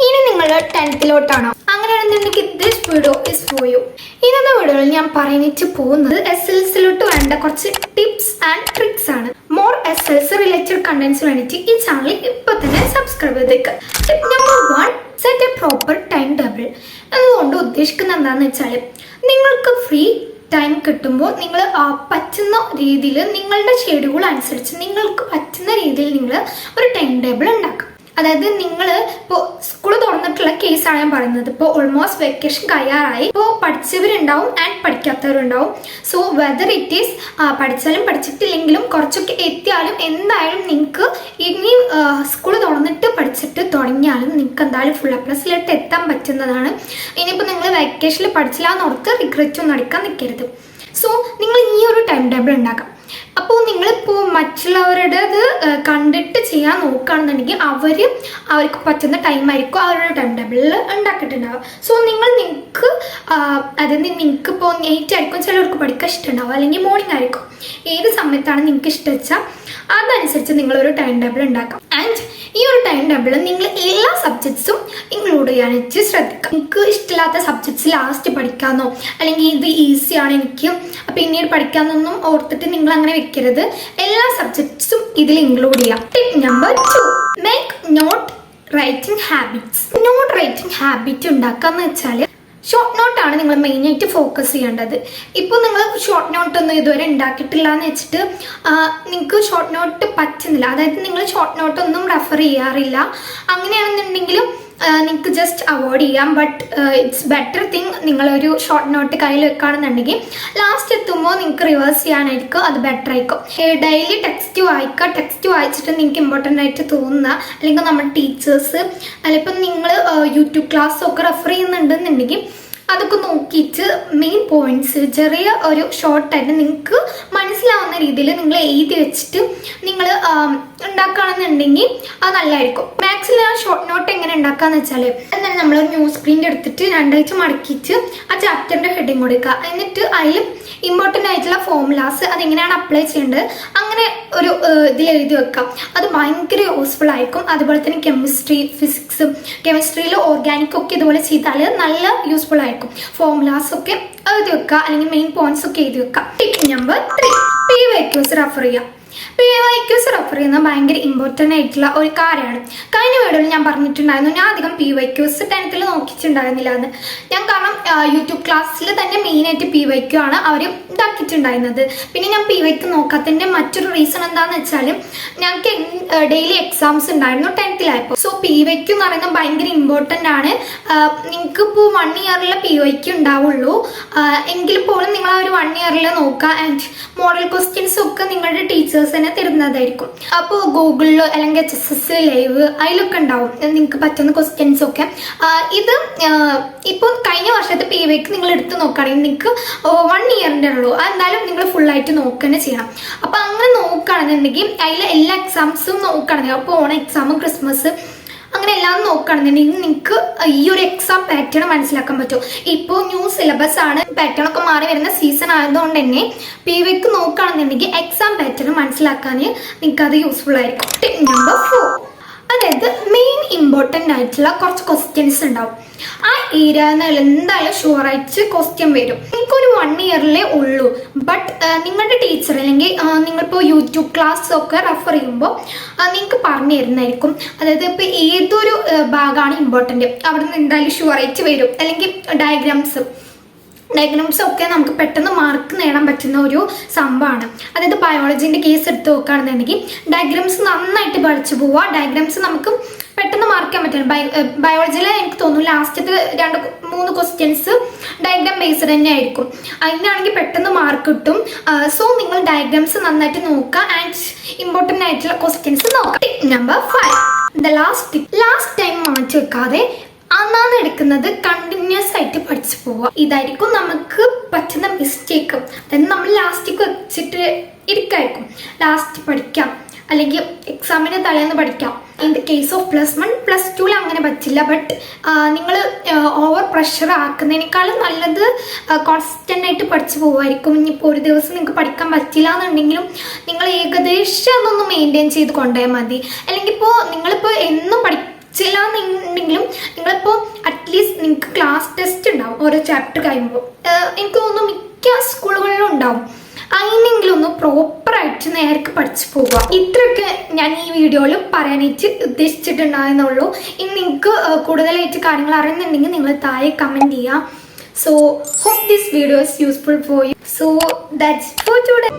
ഇനി നിങ്ങൾ 10th അങ്ങനെയാണെന്നുണ്ടെങ്കിൽ this video is for you. ഇന്നത്തെ വീഡിയോയിൽ ഞാൻ പറഞ്ഞിട്ട് പോകുന്നത് SLCയിലോട്ട് വേണ്ട കുറച്ച് ടിപ്സ് ആൻഡ് ട്രിക്സ് ആണ്. മോർ SLC റിലേറ്റഡ് കണ്ടന്റ്സ് വേണ്ടിയിട്ട് ഈ ചാനൽ ഇപ്പൊ തന്നെ സബ്സ്ക്രൈബ് ചെയ്തേക്ക്. Tip number 1, set A proper time table. അതുകൊണ്ട് ഉദ്ദേശിക്കുന്നത് എന്താണെന്ന് വെച്ചാൽ നിങ്ങൾക്ക് ഫ്രീ ടൈം കിട്ടുമ്പോൾ നിങ്ങൾ പറ്റുന്ന രീതിയിൽ നിങ്ങളുടെ ഷെഡ്യൂൾ അനുസരിച്ച് നിങ്ങൾക്ക് പറ്റുന്ന രീതിയിൽ നിങ്ങൾ ഒരു ടൈം ടേബിൾ ഉണ്ടാക്കുക. അതായത് നിങ്ങൾ ഇപ്പോൾ സ്കൂൾ തുറന്നിട്ടുള്ള കേസാണ് ഞാൻ പറയുന്നത്. ഇപ്പോൾ ഓൾമോസ്റ്റ് വെക്കേഷൻ കഴിയാറായി. ഇപ്പോൾ പഠിച്ചവരുണ്ടാവും ആൻഡ് പഠിക്കാത്തവരുണ്ടാവും. സോ വെദർ ഇറ്റ് ഈസ് പഠിച്ചാലും പഠിച്ചിട്ടില്ലെങ്കിലും കുറച്ചൊക്കെ എത്തിയാലും എന്തായാലും നിങ്ങൾക്ക് ഇനിയും സ്കൂൾ തുറന്നിട്ട് പഠിച്ചിട്ട് തുടങ്ങിയാലും നിങ്ങൾക്ക് എന്തായാലും ഫുൾ A+ലേക്ക് എത്താൻ പറ്റുന്നതാണ്. ഇനിയിപ്പോൾ നിങ്ങൾ വെക്കേഷനിൽ പഠിച്ചില്ല എന്നോർത്ത് റിഗ്രറ്റ് ഒന്നും അടിക്കാൻ നിൽക്കരുത്. സോ നിങ്ങൾ ഈ ഒരു ടൈം ടേബിൾ ഉണ്ടാക്കാം. അപ്പോൾ നിങ്ങളിപ്പോൾ മറ്റുള്ളവരുടേത് കണ്ടിട്ട് ചെയ്യാൻ നോക്കുകയാണെന്നുണ്ടെങ്കിൽ അവർക്ക് പറ്റുന്ന ടൈമായിരിക്കും അവരുടെ ടൈം ടേബിളിൽ ഉണ്ടാക്കിയിട്ടുണ്ടാവുക. സോ നിങ്ങൾക്ക് അതായത് നിങ്ങൾക്കിപ്പോൾ നൈറ്റ് ആയിരിക്കും, ചിലർക്ക് പഠിക്കാൻ ഇഷ്ടമുണ്ടാവും, അല്ലെങ്കിൽ മോർണിംഗ് ആയിരിക്കും. ഏത് സമയത്താണ് നിങ്ങൾക്ക് ഇഷ്ടം വെച്ചാൽ അതനുസരിച്ച് നിങ്ങളൊരു ടൈം ടേബിൾ ഉണ്ടാക്കാം. ആൻഡ് ഈ ഒരു ടൈം ടേബിളിൽ നിങ്ങൾ എല്ലാ സബ്ജക്ട്സും ഇൻക്ലൂഡ് ചെയ്യാനായിട്ട് ശ്രദ്ധിക്കുക. നിങ്ങൾക്ക് ഇഷ്ടമില്ലാത്ത സബ്ജക്ട്സ് ലാസ്റ്റ് പഠിക്കാമെന്നോ അല്ലെങ്കിൽ ഇത് ഈസിയാണ് എനിക്ക് പിന്നീട് പഠിക്കാമെന്നൊന്നും ഓർത്തിട്ട് നിങ്ങൾ അങ്ങനെ വെക്കരുത്. എല്ലാ സബ്ജക്ട്സും ഇതിൽ ഇൻക്ലൂഡ് ചെയ്യാം. Tip number 2, make note writing habits. Note writing habit ഉണ്ടാക്കാന്ന് വെച്ചാൽ ഷോർട്ട് നോട്ടാണ് നിങ്ങൾ മെയിനായിട്ട് ഫോക്കസ് ചെയ്യേണ്ടത്. ഇപ്പോൾ നിങ്ങൾ ഷോർട്ട് നോട്ടൊന്നും ഇതുവരെ ഉണ്ടാക്കിയിട്ടില്ല എന്ന് വെച്ചിട്ട് നിങ്ങൾക്ക് ഷോർട്ട് നോട്ട് പറ്റുന്നില്ല, അതായത് നിങ്ങൾ ഷോർട്ട് നോട്ടൊന്നും റെഫർ ചെയ്യാറില്ല, അങ്ങനെയാണെന്നുണ്ടെങ്കിലും നിങ്ങൾക്ക് ജസ്റ്റ് അവോയ്ഡ് ചെയ്യാം. ബട്ട് ഇറ്റ്സ് ബെറ്റർ തിങ് നിങ്ങളൊരു ഷോർട്ട് നോട്ട് കയ്യിൽ വെക്കുകയാണെന്നുണ്ടെങ്കിൽ ലാസ്റ്റ് എത്തുമ്പോൾ നിങ്ങൾക്ക് റിവേഴ്സ് ചെയ്യാനായിരിക്കും അത് ബെറ്റർ ആയിരിക്കും. ഡെയിലി ടെക്സ്റ്റ് വായിക്കുക. ടെക്സ്റ്റ് വായിച്ചിട്ട് നിങ്ങൾക്ക് ഇമ്പോർട്ടൻ്റ് ആയിട്ട് തോന്നുന്ന അല്ലെങ്കിൽ നമ്മുടെ ടീച്ചേഴ്സ് അല്ലെങ്കിൽ നിങ്ങൾ യൂട്യൂബ് ക്ലാസ്സൊക്കെ റെഫർ ചെയ്യുന്നുണ്ടെന്നുണ്ടെങ്കിൽ അതൊക്കെ നോക്കിയിട്ട് മെയിൻ പോയിന്റ്സ് ചെറിയ ഒരു ഷോർട്ടായിട്ട് നിങ്ങൾക്ക് മനസ്സിലാവുന്ന രീതിയിൽ നിങ്ങൾ എഴുതി വെച്ചിട്ട് നിങ്ങൾ ഉണ്ടാക്കുകയാണെന്നുണ്ടെങ്കിൽ അത് നല്ലതായിരിക്കും. മാത്സിൽ ആ ഷോർട്ട് നോട്ട് എങ്ങനെ ഉണ്ടാക്കാന്ന് വെച്ചാൽ എന്താണ് നമ്മൾ ന്യൂസ് പ്രിന്റ് എടുത്തിട്ട് രണ്ടാഴ്ച മടക്കിയിട്ട് ആ ചാപ്റ്ററിന്റെ ഹെഡിങ് കൊടുക്കുക. എന്നിട്ട് അതിൽ ഇമ്പോർട്ടൻ്റ് ആയിട്ടുള്ള ഫോർമുലാസ് അതെങ്ങനെയാണ് അപ്ലൈ ചെയ്യേണ്ടത് അങ്ങനെ ഒരു ഇതിൽ എഴുതി വെക്കാം. അത് ഭയങ്കര യൂസ്ഫുൾ ആയിരിക്കും. അതുപോലെ തന്നെ കെമിസ്ട്രി, ഫിസിക്സ്, കെമിസ്ട്രിയിൽ ഓർഗാനിക് ഒക്കെ ഇതുപോലെ ചെയ്താൽ നല്ല യൂസ്ഫുൾ ആയിരിക്കും. ഫോർമുലാസ് ഒക്കെ എഴുതി വെക്കുക, അല്ലെങ്കിൽ മെയിൻ പോയിന്റ്സ് ഒക്കെ എഴുതി വെക്കുക. ടിപ്പ് നമ്പർ 3, PYQs റെഫർ ചെയ്യാം. PYQs റെഫർ ചെയ്യുന്നത് ഭയങ്കര ഇമ്പോർട്ടൻ്റ് ആയിട്ടുള്ള ഒരു കാര്യമാണ്. കഴിഞ്ഞ വീഡിയോയിൽ ഞാൻ പറഞ്ഞിട്ടുണ്ടായിരുന്നു ഞാൻ അധികം PYQs 10th നോക്കിയിട്ടുണ്ടായിരുന്നില്ല എന്ന്. ഞാൻ കാരണം യൂട്യൂബ് ക്ലാസ്സിൽ തന്നെ മെയിനായിട്ട് PYQ ആണ് അവർ ഇതാക്കിയിട്ടുണ്ടായിരുന്നത്. പിന്നെ ഞാൻ PYQ നോക്കാത്തതിൻ്റെ മറ്റൊരു റീസൺ എന്താണെന്ന് വെച്ചാൽ ഞങ്ങൾക്ക് ഡെയിലി എക്സാംസ് ഉണ്ടായിരുന്നു 10th. സോ PYQ എന്ന് പറയുന്നത് ഭയങ്കര ഇമ്പോർട്ടൻ്റ് ആണ്. നിങ്ങൾക്കിപ്പോൾ 1 ഇയറിലെ PYQ ഉണ്ടാവുള്ളൂ, എങ്കിൽ പോലും നിങ്ങൾ ആ ഒരു 1 ഇയറിൽ നോക്കുക. ആൻഡ് മോഡൽ ക്വസ്റ്റ്യൻസ് ഒക്കെ നിങ്ങളുടെ ടീച്ചേഴ്സ് തന്നെ തരുന്നതായിരിക്കും. അപ്പോൾ ഗൂഗിളിലോ അല്ലെങ്കിൽ HSS ലൈവ് അതിലൊക്കെ ഉണ്ടാവും നിങ്ങൾക്ക് പറ്റുന്ന ക്വസ്റ്റ്യൻസ് ഒക്കെ. ഇത് ഇപ്പോൾ കഴിഞ്ഞ വർഷത്തെ PYQ നിങ്ങൾ എടുത്ത് നോക്കുകയാണെങ്കിൽ നിങ്ങൾക്ക് 1 ഇയറിൻ്റെ ഉള്ളൂ, അതെന്തായാലും നിങ്ങൾ ഫുള്ളായിട്ട് നോക്കുക ചെയ്യണം. അപ്പോൾ അങ്ങനെ നോക്കുകയാണെന്നുണ്ടെങ്കിൽ അതിൽ എല്ലാ എക്സാംസും നോക്കുകയാണെങ്കിൽ അപ്പോൾ ഓണം എക്സാം, ക്രിസ്മസ് അങ്ങനെ എല്ലാം നോക്കുകയാണെന്നുണ്ടെങ്കിൽ നിങ്ങൾക്ക് ഈ ഒരു എക്സാം പാറ്റേൺ മനസ്സിലാക്കാൻ പറ്റും. ഇപ്പോൾ ന്യൂ സിലബസ് ആണ്, പാറ്റേൺ ഒക്കെ മാറി വരുന്ന സീസൺ ആയതുകൊണ്ട് തന്നെ PYQ നോക്കുകയാണെന്നുണ്ടെങ്കിൽ എക്സാം പാറ്റേൺ മനസ്സിലാക്കാൻ നിങ്ങൾക്ക് അത് യൂസ്ഫുൾ ആയിരിക്കും. ടിപ്പ് നമ്പർ 4, അതായത് മെയിൻ ഇമ്പോർട്ടൻ്റ് ആയിട്ടുള്ള കുറച്ച് ക്വസ്റ്റ്യൻസ് ഉണ്ടാവും. ആ ഏരിയയിൽ എന്തായാലും ഷുവറായിട്ട് ക്വസ്റ്റ്യൻ വരും. നിങ്ങൾക്കൊരു 1 ഇയറിലേ ഉള്ളൂ, ബട്ട് നിങ്ങളുടെ ടീച്ചർ അല്ലെങ്കിൽ നിങ്ങളിപ്പോൾ യൂട്യൂബ് ക്ലാസ് ഒക്കെ റെഫർ ചെയ്യുമ്പോൾ നിങ്ങൾക്ക് പറഞ്ഞു തരുന്നതായിരിക്കും. അതായത് ഇപ്പോൾ ഏതൊരു ഭാഗമാണ് ഇമ്പോർട്ടൻ്റ് അവിടെ നിന്ന് എന്തായാലും ഷുവറായിട്ട് വരും. അല്ലെങ്കിൽ ഡയഗ്രാംസ് ഒക്കെ നമുക്ക് പെട്ടെന്ന് മാർക്ക് നേടാൻ പറ്റുന്ന ഒരു സംഭവമാണ്. അതായത് ബയോളജീൻ്റെ കേസ് എടുത്ത് നോക്കുകയാണെന്നുണ്ടെങ്കിൽ ഡയഗ്രാംസ് നന്നായിട്ട് പഠിച്ചു പോവുക. ഡയഗ്രാംസ് നമുക്ക് പെട്ടെന്ന് മാർക്ക് ചെയ്യാൻ പറ്റും. ബയോളജിയിൽ എനിക്ക് തോന്നുന്നു ലാസ്റ്റത്തെ 2-3 ക്വസ്റ്റ്യൻസ് ഡയഗ്രാം ബേസ്ഡ് തന്നെ ആയിരിക്കും. അതിനാണെങ്കിൽ പെട്ടെന്ന് മാർക്ക് കിട്ടും. സോ നിങ്ങൾ ഡയഗ്രാംസ് നന്നായിട്ട് നോക്കുക ആൻഡ് ഇമ്പോർട്ടൻ്റ് ആയിട്ടുള്ള ക്വസ്റ്റ്യൻസ് നോക്കുക. Tip number 5, the last time മാറ്റി വെക്കാതെ അന്നാണ് എടുക്കുന്നത് കണ്ടിന്യൂസ് ആയിട്ട് പഠിച്ചു പോവുക. ഇതായിരിക്കും നമുക്ക് പറ്റുന്ന മിസ്റ്റേക്ക്. അതായത് നമ്മൾ ലാസ്റ്റിക്ക് വെച്ചിട്ട് ഇരിക്കായിരിക്കും. ലാസ്റ്റ് പഠിക്കാം അല്ലെങ്കിൽ എക്സാമിന് തലേന്ന് പഠിക്കാം. ഇൻ ദ കേസ് ഓഫ് +1 +2 അങ്ങനെ പറ്റില്ല. ബട്ട് നിങ്ങൾ ഓവർ പ്രഷർ ആക്കുന്നതിനേക്കാളും നല്ലത് കോൺസ്റ്റൻ്റ് ആയിട്ട് പഠിച്ചു പോകുമായിരിക്കും. ഇനിയിപ്പോൾ ഒരു ദിവസം നിങ്ങൾക്ക് പഠിക്കാൻ പറ്റില്ല എന്നുണ്ടെങ്കിലും നിങ്ങൾ ഏകദേശം അതൊന്ന് മെയിൻറ്റെയിൻ ചെയ്ത് കൊണ്ടുപോയാൽ മതി. അല്ലെങ്കിൽ ഇപ്പോൾ നിങ്ങളിപ്പോൾ എന്ന് നിങ്ങൾക്ക് ക്ലാസ് ടെസ്റ്റ് ഉണ്ടാവും ഓരോ ചാപ്റ്റർ കഴിയുമ്പോൾ. എനിക്ക് തോന്നുന്നു മിക്ക സ്കൂളുകളിലും ഉണ്ടാവും. അതിനെങ്കിലും ഒന്ന് പ്രോപ്പറായിട്ട് നേർക്ക് പഠിച്ചു പോവുക. ഇത്രയൊക്കെ ഞാൻ ഈ വീഡിയോയിൽ പറയാനായിട്ട് ഉദ്ദേശിച്ചിട്ടുണ്ടായിരുന്നുള്ളൂ. ഇനി നിങ്ങൾക്ക് കൂടുതലായിട്ട് കാര്യങ്ങൾ അറിയുന്നുണ്ടെങ്കിൽ നിങ്ങൾ താഴെ കമൻറ്റ് ചെയ്യുക. So hope this video is useful for you. So that's it for today.